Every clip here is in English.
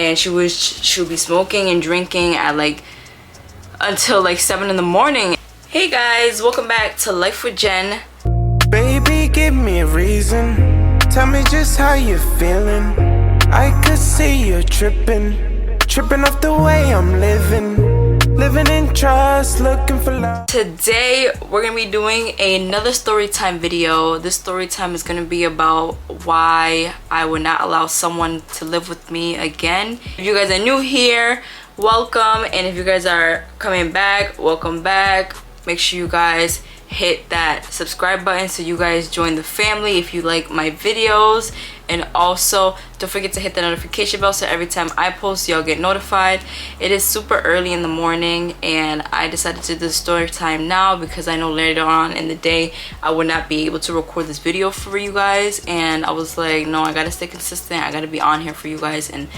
and she would be smoking and drinking at like until like 7 in the morning. Hey guys, welcome back to Life with Jen. Baby, give me a reason. Tell me just how you're feeling. I could see you're tripping off the way I'm living in trust, looking for love. Today we're gonna be doing another story time video. This story time is gonna be about why I would not allow someone to live with me again. If you guys are new here, welcome, and if you guys are coming back, welcome back. Make sure you guys hit that subscribe button so you guys join the family if you like my videos, and also don't forget to hit the notification bell so every time I post y'all get notified. It is super early in the morning and I decided to do the story time now because I know later on in the day I would not be able to record this video for you guys, and I was like, no, I gotta stay consistent. I gotta be on here for you guys and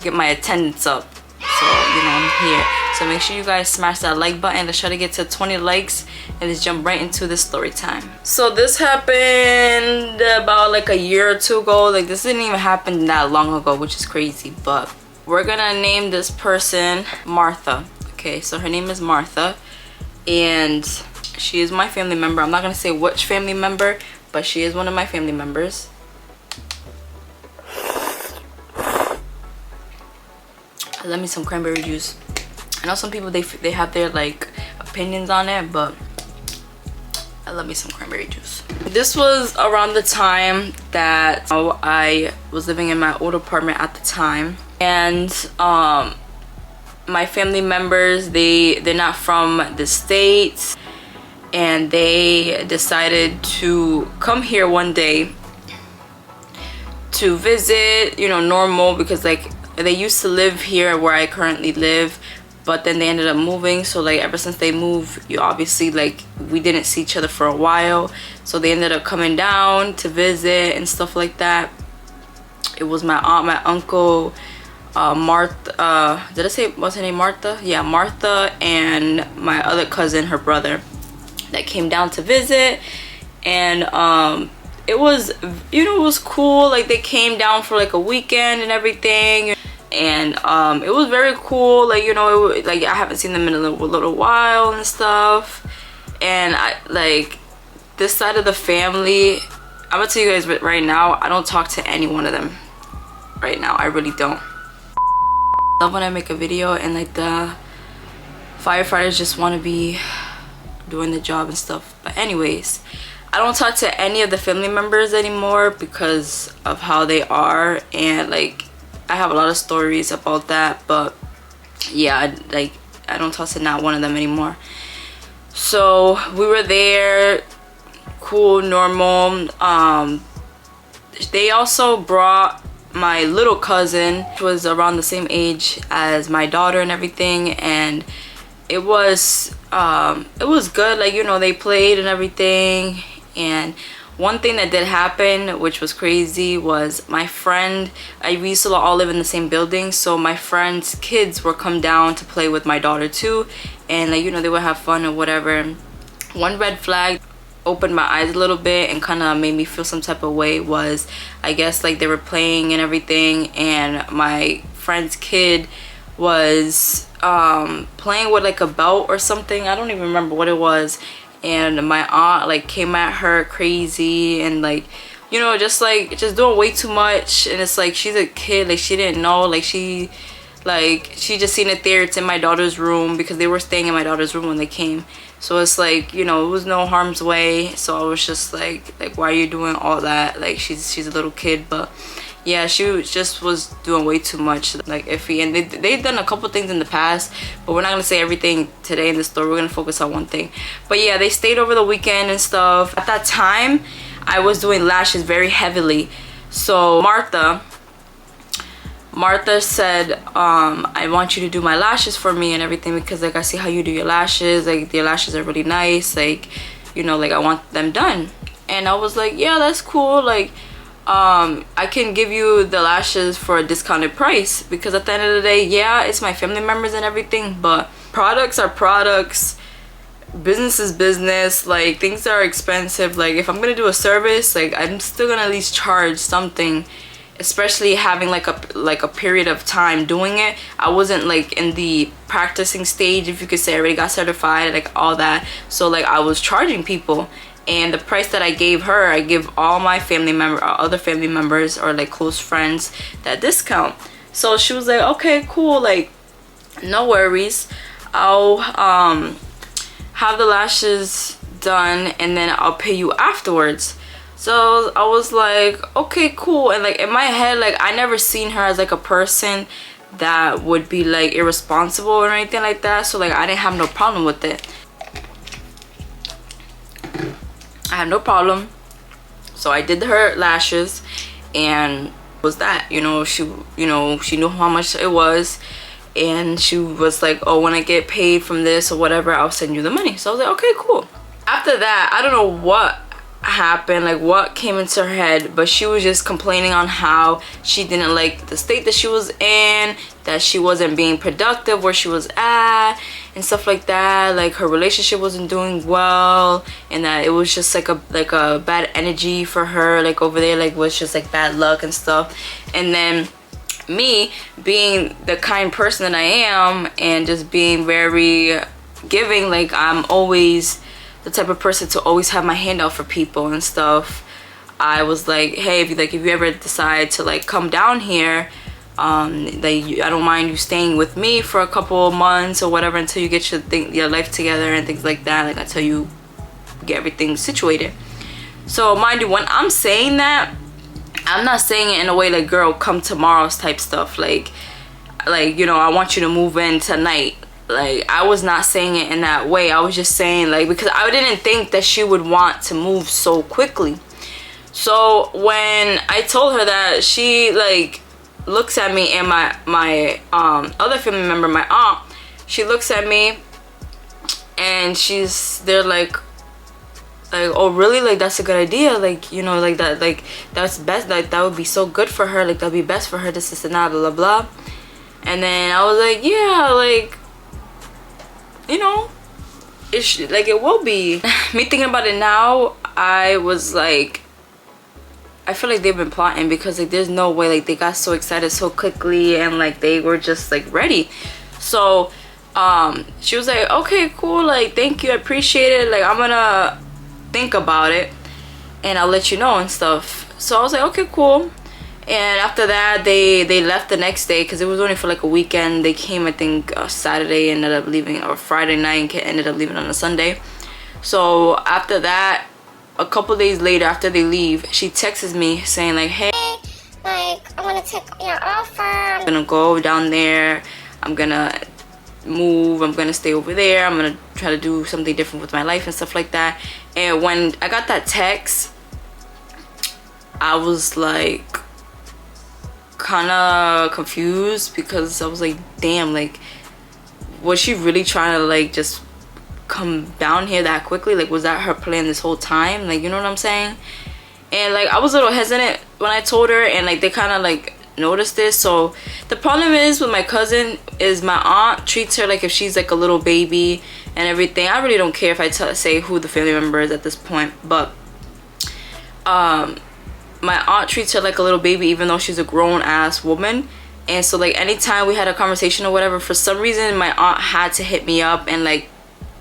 get my attendance up. So, you know, I'm here. So make sure you guys smash that like button. Let's try to get to 20 likes and let's jump right into the story time. So this happened about like a year or two ago. Like, this didn't even happen that long ago, which is crazy. But we're gonna name this person Martha. Okay, so her name is Martha and she is my family member. I'm not gonna say which family member, but she is one of my family members. I love me some cranberry juice. I know some people they have their like opinions on it, but I love me some cranberry juice. This was around the time that I was living in my old apartment at the time, and my family members, they're not from the States, and they decided to come here one day to visit, you know, normal, because like they used to live here where I currently live, but then they ended up moving. So like ever since they moved, you obviously, like, we didn't see each other for a while, so they ended up coming down to visit and stuff like that. It was my aunt, my uncle, Martha, did I say, what's her name, Martha? Yeah, Martha, and my other cousin, her brother, that came down to visit. And it was, you know, it was cool. Like, they came down for like a weekend and everything, and it was very cool. Like, you know, like I haven't seen them in a little while and stuff. And I like this side of the family, I'm gonna tell you guys right now, I don't talk to any one of them right now. I really don't. I love when I make a video and like the firefighters just want to be doing the job and stuff. But anyways, I don't talk to any of the family members anymore because of how they are, and like I have a lot of stories about that. But yeah, I don't talk to not one of them anymore. So we were there, cool, normal. They also brought my little cousin, which was around the same age as my daughter and everything, and it was good. Like, you know, they played and everything. And one thing that did happen, which was crazy, was my friend, we used to all live in the same building, so my friend's kids would come down to play with my daughter too, and like, you know, they would have fun or whatever. One red flag opened my eyes a little bit and kind of made me feel some type of way was, I guess, like they were playing and everything, and my friend's kid was playing with like a belt or something. I don't even remember what it was. And my aunt like came at her crazy and like, you know, just doing way too much. And it's like, she's a kid, like she didn't know, like she just seen it there. It's in my daughter's room because they were staying in my daughter's room when they came. So it's like, you know, it was no harm's way. So I was just like why are you doing all that? Like she's a little kid. But yeah, she was doing way too much, like iffy. And they've done a couple things in the past, but we're not gonna say everything today in the story. We're gonna focus on one thing. But yeah, they stayed over the weekend and stuff. At that time, I was doing lashes very heavily. So Martha said, I want you to do my lashes for me and everything, because like I see how you do your lashes, like your lashes are really nice, like, you know, like I want them done. And I was like, yeah, that's cool. Like, I can give you the lashes for a discounted price, because at the end of the day, yeah, it's my family members and everything, but products are products, business is business. Like, things are expensive. Like, if I'm gonna do a service, like I'm still gonna at least charge something, especially having like a period of time doing it. I wasn't like in the practicing stage, if you could say. I already got certified, like all that. So like I was charging people, and the price that I gave her, I give all my other family members or like close friends that discount. So she was like, okay, cool, like no worries, I'll have the lashes done and then I'll pay you afterwards. So I was like, okay, cool. And like in my head, like I never seen her as like a person that would be like irresponsible or anything like that. So like I didn't have no problem with it. I had no problem. So I did her lashes, and was that, she knew how much it was, and she was like, oh, when I get paid from this or whatever, I'll send you the money. So I was like, okay, cool. After that, I don't know what happened, like what came into her head, but she was just complaining on how she didn't like the state that she was in, that she wasn't being productive where she was at and stuff like that. Like her relationship wasn't doing well, and that it was just like a bad energy for her, like over there, like was just like bad luck and stuff. And then me being the kind person that I am and just being very giving, like I'm always the type of person to always have my hand out for people and stuff. I was like, hey, if you ever decide to like come down here, I don't mind you staying with me for a couple of months or whatever until you get your life together and things like that, like until you get everything situated. So mind you, when I'm saying that, I'm not saying it in a way like, girl, come tomorrow's type stuff, like I want you to move in tonight. Like I was not saying it in that way. I was just saying, like, because I didn't think that she would want to move so quickly. So when I told her that, she like looks at me, and my other family member, my aunt, she looks at me and they're like, oh really, like that's a good idea, like like that, like that's best, like that would be so good for her, like that'd be best for her, this and that, blah blah blah. And then I was like, yeah, like it will be. Me thinking about it now, I was like, I feel like they've been plotting, because like there's no way, like they got so excited so quickly and like they were just like ready. So she was like, okay, cool, like thank you, I appreciate it, like I'm gonna think about it and I'll let you know and stuff. So I was like, okay, cool. And after that, they left the next day, because it was only for like a weekend. They came, I think, Saturday, ended up leaving, or Friday night, ended up leaving on a Sunday. So after that, a couple days later, after they leave, she texts me saying like, hey, like I want to take your offer, I'm gonna go down there, I'm gonna move, I'm gonna stay over there, I'm gonna try to do something different with my life and stuff like that. And when I got that text, I was like kind of confused, because I was like, damn, like was she really trying to like just come down here that quickly? Like was that her plan this whole time? Like, you know what I'm saying? And like I was a little hesitant when I told her, and like they kind of like noticed this. So the problem is with my cousin is my aunt treats her like if she's like a little baby and everything. I really don't care if I say who the family member is at this point, but my aunt treats her like a little baby, even though she's a grown-ass woman. And so like anytime we had a conversation or whatever, for some reason my aunt had to hit me up and like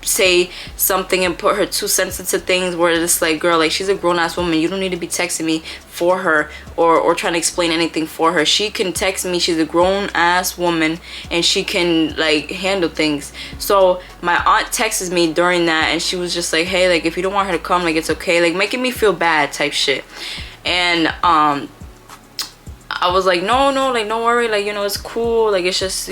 say something and put her 2 cents into things, where it's like, girl, like she's a grown-ass woman, you don't need to be texting me for her or trying to explain anything for her. She can text me, she's a grown-ass woman, and she can like handle things. So my aunt texts me during that, and she was just like, hey, like if you don't want her to come, like it's okay, like making me feel bad type shit. And I was like, no, like don't worry, like it's cool, like it's just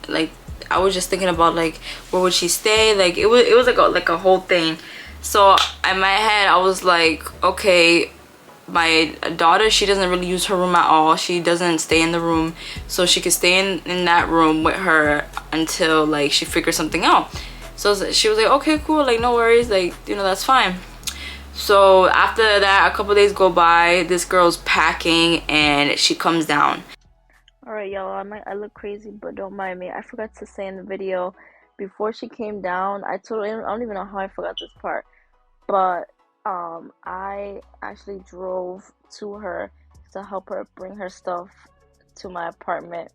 like I was just thinking about like where would she stay, like it was like a whole thing. So in my head I was like, okay, my daughter, she doesn't really use her room at all, she doesn't stay in the room, so she could stay in that room with her until like she figures something out. So she was like, okay, cool, like no worries, like that's fine. So after that, a couple days go by, this girl's packing and she comes down. Alright, y'all, I look crazy, but don't mind me. I forgot to say in the video, before she came down, I don't even know how I forgot this part, but I actually drove to her to help her bring her stuff to my apartment.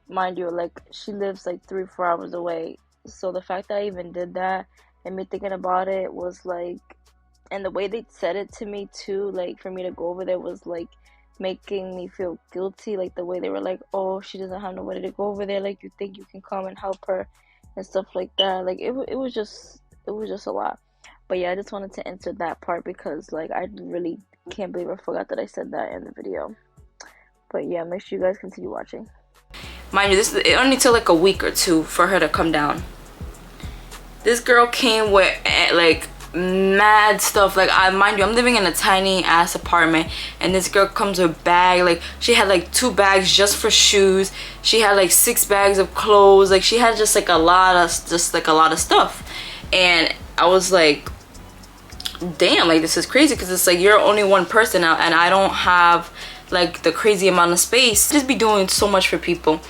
Mind you, like, she lives like 3 or 4 hours away. So the fact that I even did that and me thinking about it was like, and the way they said it to me too, like for me to go over there was like making me feel guilty. Like the way they were like, oh, she doesn't have nobody to go over there, like you think you can come and help her and stuff like that. Like it was just a lot. But yeah, I just wanted to answer that part because like I really can't believe I forgot that I said that in the video. But yeah, make sure you guys continue watching. Mind you, it only took like a week or two for her to come down. This girl came with like mad stuff. Like, mind you, I'm living in a tiny ass apartment, and this girl comes with a bag. Like, she had like 2 bags just for shoes. She had like 6 bags of clothes. Like, she had just like a lot of stuff. And I was like, damn, like this is crazy, because it's like you're only one person out, and I don't have like the crazy amount of space. Just be doing so much for people.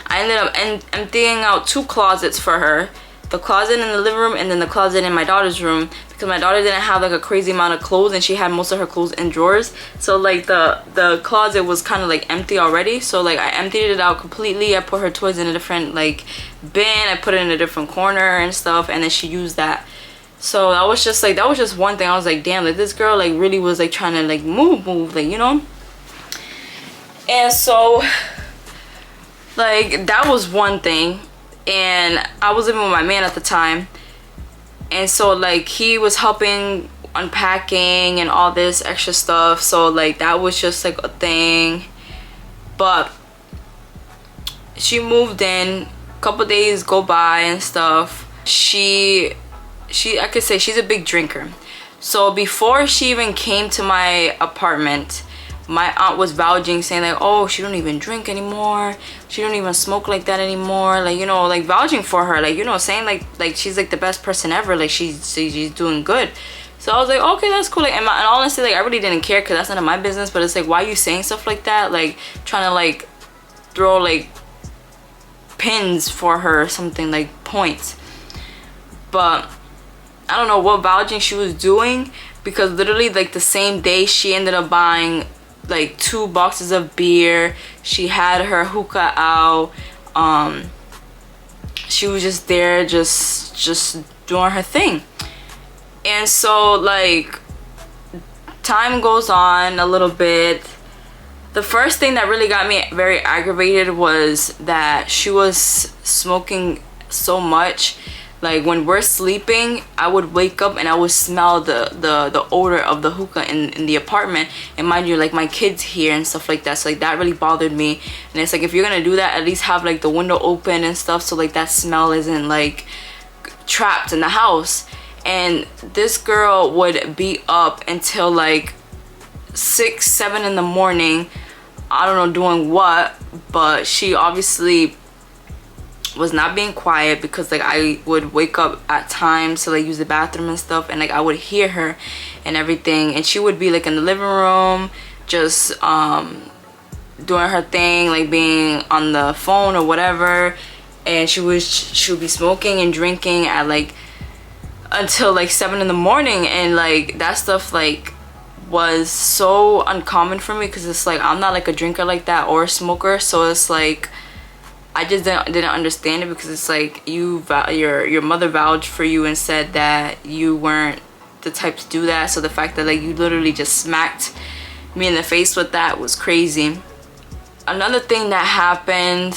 I ended up emptying out 2 closets for her. The closet in the living room and then the closet in my daughter's room, because my daughter didn't have like a crazy amount of clothes, and she had most of her clothes in drawers. So like the closet was kind of like empty already. So like I emptied it out completely. I put her toys in a different like bin. I put it in a different corner and stuff, and then she used that. So that was just one thing. I was like, damn, like this girl like really was like trying to like move, like, you know. And so like that was one thing. And I was living with my man at the time, and so like he was helping unpacking and all this extra stuff. So like that was just like a thing. But she moved in, a couple days go by and stuff. She I could say she's a big drinker. So before she even came to my apartment, my aunt was vouching, saying like, oh, she don't even drink anymore, she don't even smoke like that anymore, like, you know, like vouching for her, like, you know, saying like she's like the best person ever, like she's doing good. So I was like, okay, that's cool. Like, and honestly, like I really didn't care, because that's none of my business. But it's like, why are you saying stuff like that, like trying to like throw like pins for her or something, like points. But I don't know what vouching she was doing, because literally like the same day she ended up buying like 2 boxes of beer. She had her hookah out. She was just there, just doing her thing. And so like time goes on a little bit. The first thing that really got me very aggravated was that she was smoking so much. Like when we're sleeping, I would wake up and I would smell the odor of the hookah in the apartment. And mind you, like my kids here and stuff like that. So like that really bothered me. And it's like, if you're gonna do that, at least have like the window open and stuff, so like that smell isn't like trapped in the house. And this girl would be up until like 6, 7 in the morning. I don't know doing what, but she obviously was not being quiet, because like I would wake up at times to like use the bathroom and stuff, and like I would hear her and everything, and she would be like in the living room just doing her thing, like being on the phone or whatever, and she would be smoking and drinking at like until like 7 in the morning. And like that stuff like was so uncommon for me, because it's like I'm not like a drinker like that or a smoker. So it's like I just didn't understand it, because it's like your mother vouched for you and said that you weren't the type to do that. So the fact that like you literally just smacked me in the face with that was crazy. Another thing that happened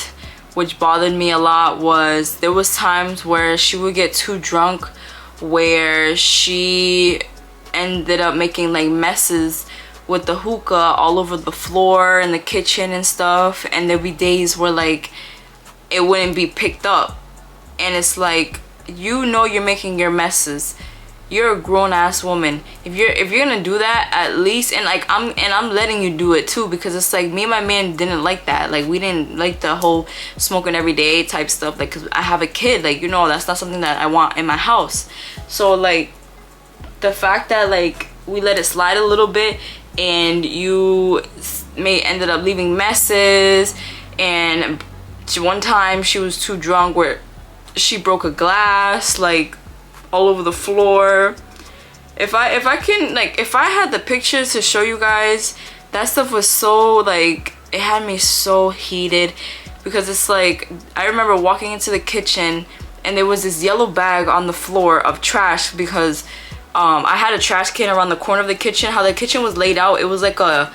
which bothered me a lot was there was times where she would get too drunk, where she ended up making like messes with the hookah all over the floor in the kitchen and stuff. And there'd be days where like it wouldn't be picked up, and it's like, you know, you're making your messes. You're a grown-ass woman. If you're gonna do that, at least, and like I'm letting you do it too, because it's like me and my man didn't like that. Like we didn't like the whole smoking every day type stuff, like, 'cause I have a kid, like, you know, that's not something that I want in my house. So like the fact that like we let it slide a little bit, and you ended up leaving messes. And one time she was too drunk where she broke a glass like all over the floor. If I had the pictures to show you guys that stuff was so like, it had me so heated, because it's like, I remember walking into the kitchen and there was this yellow bag on the floor of trash, because I had a trash can around the corner of the kitchen. How the kitchen was laid out, it was like a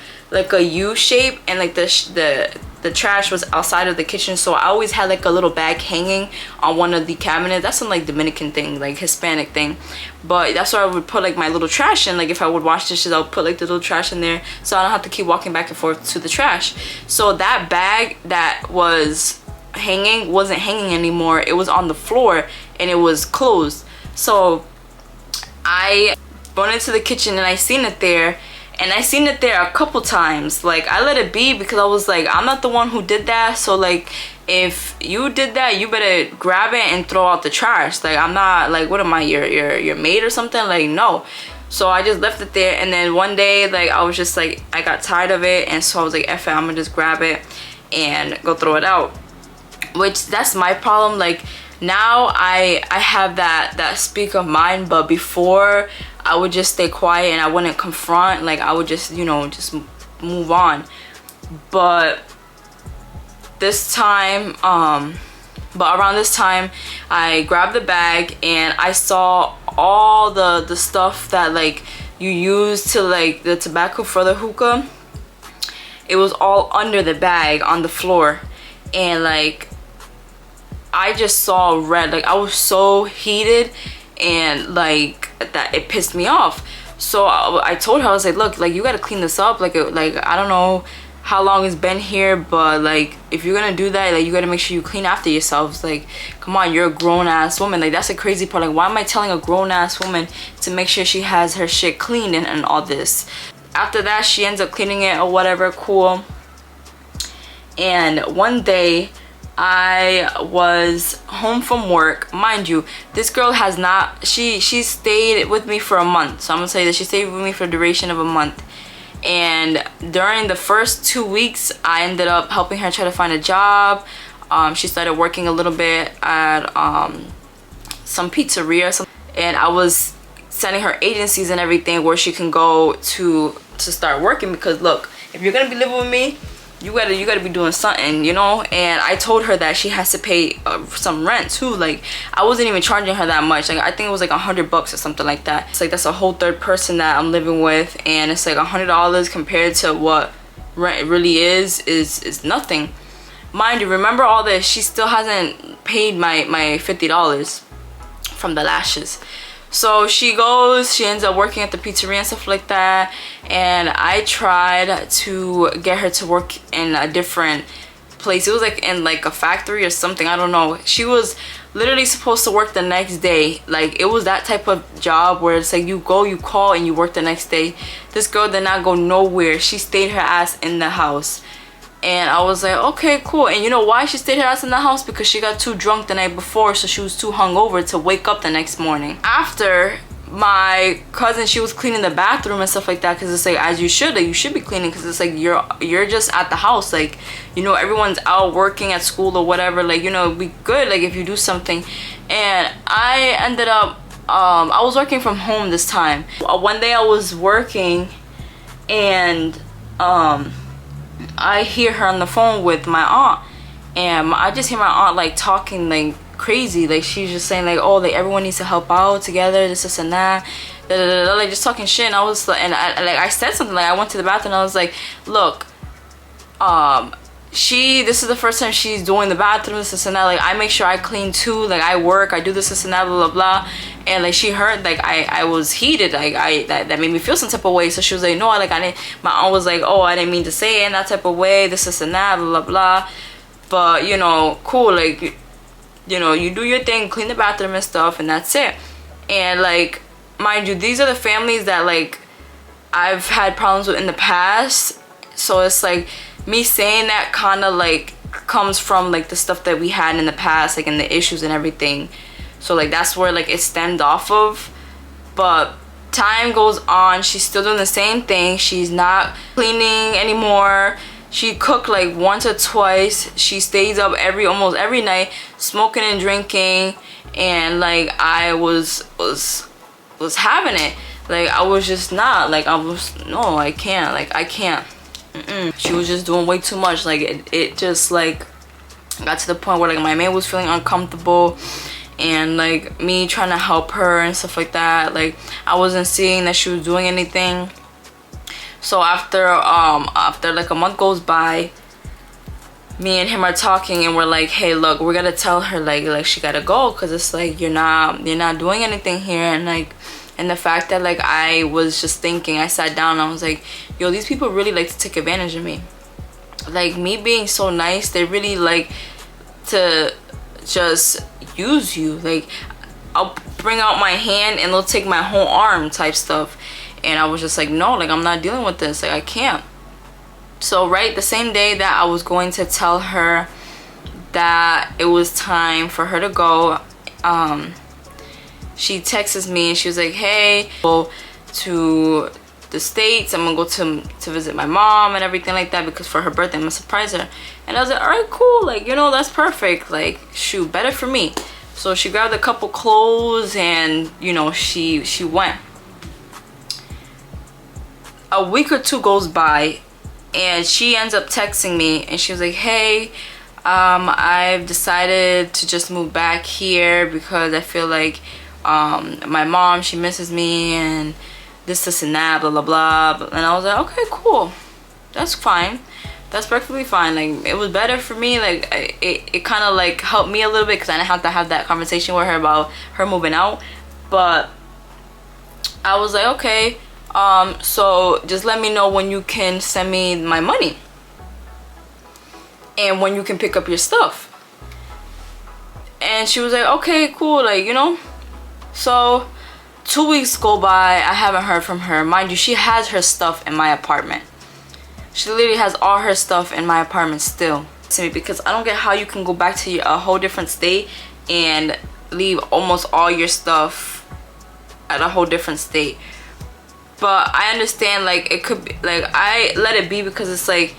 U shape, and like the trash was outside of the kitchen, so I always had like a little bag hanging on one of the cabinets. That's some like Dominican thing, like Hispanic thing, but that's where I would put like my little trash in. Like if I would wash dishes, I would put like the little trash in there, so I don't have to keep walking back and forth to the trash. So that bag that was hanging wasn't hanging anymore, it was on the floor and it was closed. So I went into the kitchen and I seen it there, and I seen it there a couple times. Like I let it be, because I was like, I'm not the one who did that, so like if you did that, you better grab it and throw out the trash. Like I'm not like, what am I, your maid or something? Like no. So I just left it there, and then one day like I was just like, I got tired of it, and so I was like, F it, I'm gonna just grab it and go throw it out. Which that's my problem. Like now I have that speak of mind, but before I would just stay quiet and I wouldn't confront. Like I would just, you know, just move on. But this time, but around this time, I grabbed the bag and I saw all the stuff that like you use to like the tobacco for the hookah. It was all under the bag on the floor, and like I just saw red. Like I was so heated, and like that it pissed me off. So I told her, I was like, look, like you gotta clean this up. Like I don't know how long it's been here, but like if you're gonna do that, like you gotta make sure you clean after yourselves. Like come on, you're a grown-ass woman. Like that's the crazy part. Like why am I telling a grown-ass woman to make sure she has her shit clean and all this? After that, she ends up cleaning it or whatever, cool. And one day I was home from work. Mind you, this girl has not, she stayed with me for a month. So I'm gonna say that she stayed with me for the duration of a month. And during the first 2 weeks, I ended up helping her try to find a job. She started working a little bit at some pizzeria, and I was sending her agencies and everything where she can go to start working. Because look, if you're gonna be living with me, you gotta be doing something, you know. And I told her that she has to pay some rent too. Like I wasn't even charging her that much. Like I think it was like $100 or something like that. It's like that's a whole third person that I'm living with, and it's like $100 compared to what rent really is nothing. Mind you, remember all this, she still hasn't paid my $50 from the lashes. So she ends up working at the pizzeria and stuff like that, and I tried to get her to work in a different place. It was like in like a factory or something, I don't know. She was literally supposed to work the next day. Like it was that type of job where it's like you go, you call, and you work the next day. This girl did not go nowhere. She stayed her ass in the house. And I was like, okay, cool. And you know why she stayed her ass in the house? Because she got too drunk the night before, so she was too hungover to wake up the next morning. After my cousin, she was cleaning the bathroom and stuff like that, because it's like, as you should, like you should be cleaning, because it's like you're just at the house, like, you know, everyone's out working at school or whatever, like, you know, it'd be good like if you do something. And I ended up I was working from home this time. One day I was working, and I hear her on the phone with my aunt, and I just hear my aunt like talking like crazy. Like she's just saying like, oh, like everyone needs to help out together, this and that, like just talking shit. And I was like, and I said something, like I went to the bathroom and I was like, look, this is the first time she's doing the bathroom, this and that. Like I make sure I clean too, like I work, I do this and that, blah blah blah. And like she heard like I was heated, like that made me feel some type of way. So she was like, no, like I didn't, my aunt was like, oh, I didn't mean to say it in that type of way, this and that, blah blah blah. But you know, cool, like, you know, you do your thing, clean the bathroom and stuff, and that's it. And like, mind you, these are the families that like I've had problems with in the past. So it's like me saying that kind of like comes from like the stuff that we had in the past, like in the issues and everything. So like that's where like it stemmed off of. But time goes on, she's still doing the same thing. She's not cleaning anymore. She cooked like once or twice. She stays up almost every night smoking and drinking. And like I was having it. Like I was just not, like I was, no, I can't, like I can't. She was just doing way too much. Like it just like got to the point where like my man was feeling uncomfortable, and like me trying to help her and stuff like that, like I wasn't seeing that she was doing anything. So after like a month goes by, me and him are talking, and we're like, hey, look, we're gonna tell her like she gotta go, because it's like you're not doing anything here. And like, and the fact that like I was just thinking, I sat down and I was like, yo, these people really like to take advantage of me. Like me being so nice, they really like to just use you. Like I'll bring out my hand and they'll take my whole arm type stuff. And I was just like, no, like I'm not dealing with this, like I can't. So right the same day that I was going to tell her that it was time for her to go, she texts me and she was like, hey, go to the States, I'm gonna go to visit my mom and everything like that, because for her birthday I'm gonna surprise her. And I was like, all right, cool, like, you know, that's perfect, like shoot, better for me. So she grabbed a couple clothes and, you know, she went. A week or two goes by and she ends up texting me and she was like, hey, I've decided to just move back here because I feel like my mom, she misses me, and this and that, blah blah blah. And I was like, okay, cool, that's fine, that's perfectly fine. Like it was better for me, like it kind of like helped me a little bit because I didn't have to have that conversation with her about her moving out. But I was like, okay, so just let me know when you can send me my money and when you can pick up your stuff. And she was like, okay, cool, like, you know. So 2 weeks go by, I haven't heard from her. Mind you, she has her stuff in my apartment. She literally has all her stuff in my apartment still. To me, because I don't get how you can go back to a whole different state and leave almost all your stuff at a whole different state. But I understand, like, it could be, like, I let it be because it's like,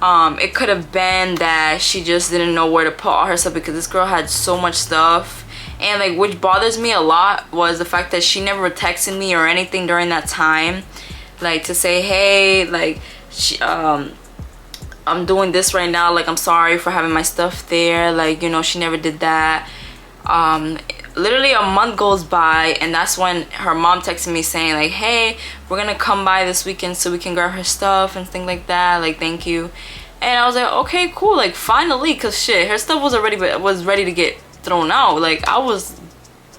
it could have been that she just didn't know where to put all her stuff, because this girl had so much stuff. And like, which bothers me a lot was the fact that she never texted me or anything during that time, like to say, hey, like I'm doing this right now, like I'm sorry for having my stuff there, like, you know, she never did that. Literally a month goes by, and that's when her mom texted me saying like, hey, we're gonna come by this weekend so we can grab her stuff and things like that, like thank you. And I was like, okay, cool, like finally, because shit, her stuff was ready to get thrown out. Like I was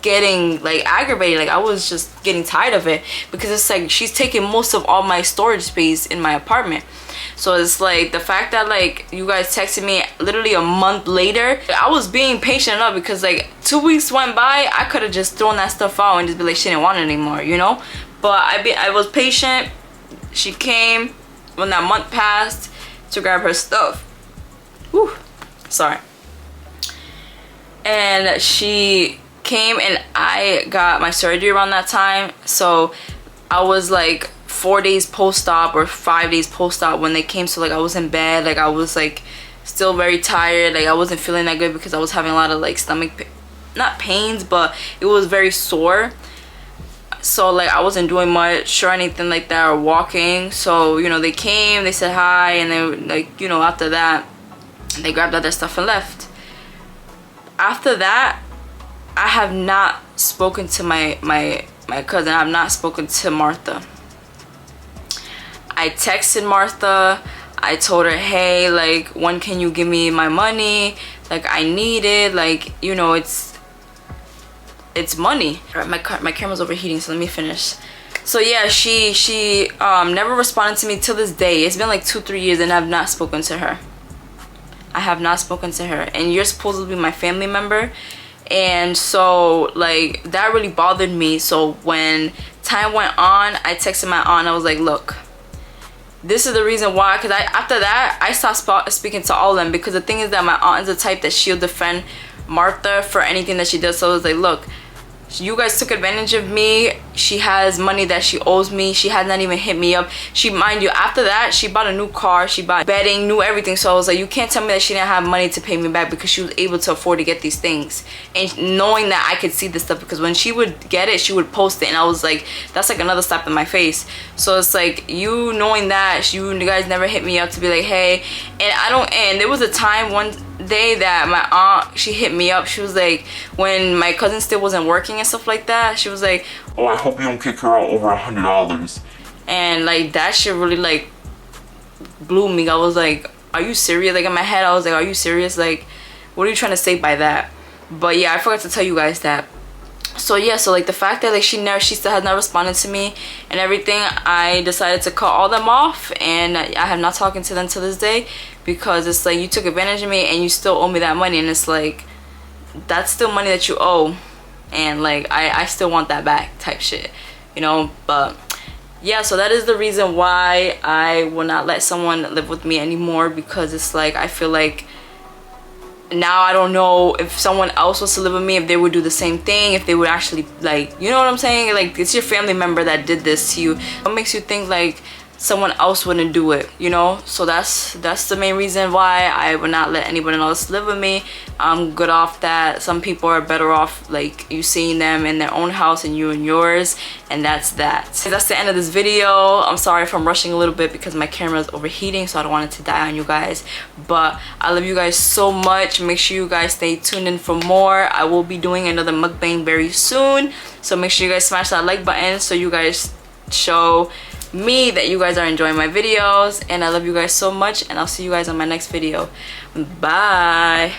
getting like aggravated, like I was just getting tired of it, because it's like she's taking most of all my storage space in my apartment. So it's like the fact that like you guys texted me literally a month later, I was being patient enough, because like 2 weeks went by, I could have just thrown that stuff out and just be like, she didn't want it anymore, you know. But I was patient. She came when that month passed to grab her stuff. Whew, sorry. And she came, and I got my surgery around that time. So I was like 4 days post-op or 5 days post-op when they came. So like I was in bed, like I was like still very tired, like I wasn't feeling that good because I was having a lot of like stomach not pains, but it was very sore. So like I wasn't doing much or anything like that, or walking. So, you know, they came, they said hi, and then like, you know, after that they grabbed other stuff and left. After that, I have not spoken to my cousin. I have not spoken to Martha. I texted Martha. I told her, hey, like, when can you give me my money? Like, I need it. Like, you know, it's money. All right, my camera's overheating, so let me finish. So yeah, she never responded to me till this day. It's been like 2-3 years and I've not spoken to her. I have not spoken to her, and you're supposed to be my family member. And so like that really bothered me. So when time went on, I texted my aunt. I was like, look, this is the reason why, because after that I stopped speaking to all of them, because the thing is that my aunt is the type that she'll defend Martha for anything that she does. So I was like, look, You guys took advantage of me. She has money that she owes me. She has not even hit me up. She, mind you, after that, she bought a new car. She bought bedding, new everything. So I was like, you can't tell me that she didn't have money to pay me back, because she was able to afford to get these things. And knowing that I could see this stuff, because when she would get it, she would post it. And I was like, that's like another slap in my face. So it's like, you knowing that, you guys never hit me up to be like, hey. And there was a time one day that my aunt, she hit me up. She was like, when my cousin still wasn't working and stuff like that, she was like, oh, I hope you don't kick her out over $100. and like that shit really like blew me. I was like, are you serious? Like in my head I was like, are you serious? Like, what are you trying to say by that? But yeah, I forgot to tell you guys that. So yeah, so like the fact that like she still has not responded to me and everything, I decided to cut all them off, and I have not talking to them to this day, because it's like, you took advantage of me and you still owe me that money, and it's like, that's still money that you owe, and like I still want that back type shit, you know. But yeah, so that is the reason why I will not let someone live with me anymore, because it's like, I feel like now I don't know if someone else was to live with me, if they would do the same thing, if they would actually, like, you know what I'm saying? Like, it's your family member that did this to you. What makes you think like someone else wouldn't do it, you know? So that's the main reason why I would not let anyone else live with me. I'm good off that. Some people are better off like you seeing them in their own house and you in yours, and that's that. So that's the end of this video. I'm sorry if I'm rushing a little bit because my camera is overheating, so I don't want it to die on you guys. But I love you guys so much. Make sure you guys stay tuned in for more. I will be doing another mukbang very soon, so make sure you guys smash that like button so you guys show me that you guys are enjoying my videos. And I love you guys so much, and I'll see you guys on my next video. Bye.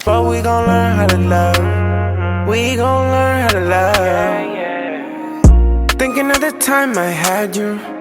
But we gon' learn how to love. We gon' learn how to love. Thinking of the time I had you.